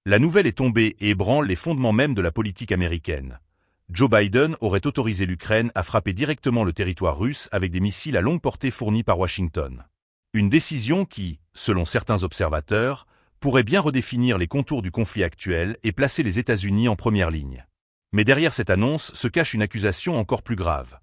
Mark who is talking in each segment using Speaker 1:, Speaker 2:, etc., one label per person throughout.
Speaker 1: La nouvelle est tombée et ébranle les fondements même de la politique américaine. Joe Biden aurait autorisé l'Ukraine à frapper directement le territoire russe avec des missiles à longue portée fournis par Washington. Une décision qui, selon certains observateurs, pourrait bien redéfinir les contours du conflit actuel et placer les États-Unis en première ligne. Mais derrière cette annonce se cache une accusation encore plus grave.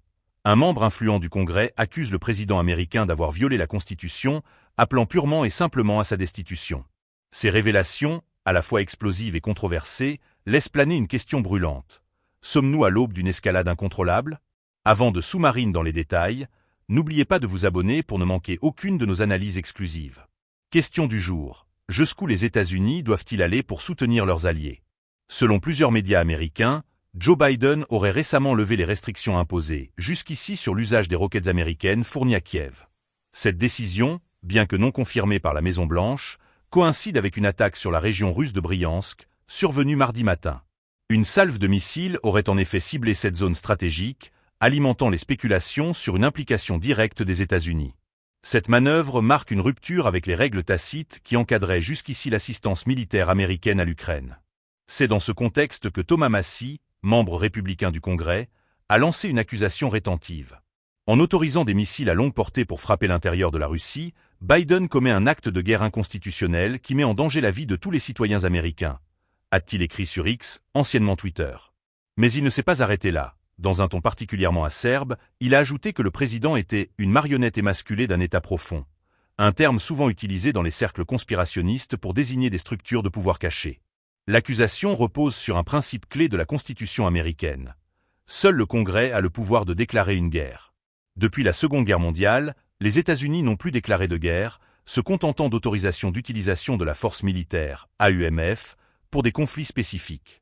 Speaker 1: Un membre influent du Congrès accuse le président américain d'avoir violé la Constitution, appelant purement et simplement à sa destitution. Ces révélations, à la fois explosives et controversées, laissent planer une question brûlante. Sommes-nous à l'aube d'une escalade incontrôlable? Avant de sous-mariner dans les détails, n'oubliez pas de vous abonner pour ne manquer aucune de nos analyses exclusives. Question du jour. Jusqu'où les États-Unis doivent-ils aller pour soutenir leurs alliés? Selon plusieurs médias américains, Joe Biden aurait récemment levé les restrictions imposées jusqu'ici sur l'usage des roquettes américaines fournies à Kiev. Cette décision, bien que non confirmée par la Maison-Blanche, coïncide avec une attaque sur la région russe de Bryansk, survenue mardi matin. Une salve de missiles aurait en effet ciblé cette zone stratégique, alimentant les spéculations sur une implication directe des États-Unis. Cette manœuvre marque une rupture avec les règles tacites qui encadraient jusqu'ici l'assistance militaire américaine à l'Ukraine. C'est dans ce contexte que Thomas Massie, membre républicain du Congrès, a lancé une accusation rétentive. En autorisant des missiles à longue portée pour frapper l'intérieur de la Russie, Biden commet un acte de guerre inconstitutionnel qui met en danger la vie de tous les citoyens américains, a-t-il écrit sur X, anciennement Twitter. Mais il ne s'est pas arrêté là. Dans un ton particulièrement acerbe, il a ajouté que le président était une marionnette émasculée d'un État profond, un terme souvent utilisé dans les cercles conspirationnistes pour désigner des structures de pouvoir cachées. L'accusation repose sur un principe clé de la Constitution américaine. Seul le Congrès a le pouvoir de déclarer une guerre. Depuis la Seconde Guerre mondiale, les États-Unis n'ont plus déclaré de guerre, se contentant d'autorisation d'utilisation de la force militaire, AUMF, pour des conflits spécifiques.